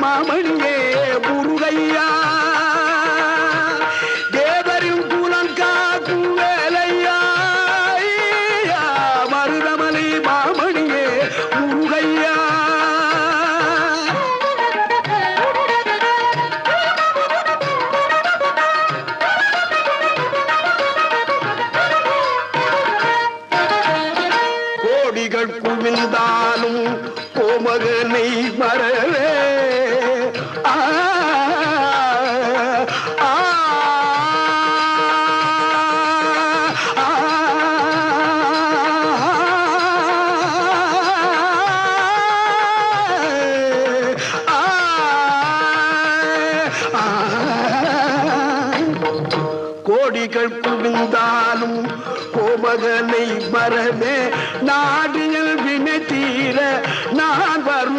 மாமணியே முருகையா தேவரின் குலம் காக்கும் வேலையா மருதமலை மாமணியே முருகையா கோடிகள் குவிந்தாலும் கோமகனை மறவே கோடிகள் குவிந்தாலும் கோமகனை மறவே நாடியல் வினை தீர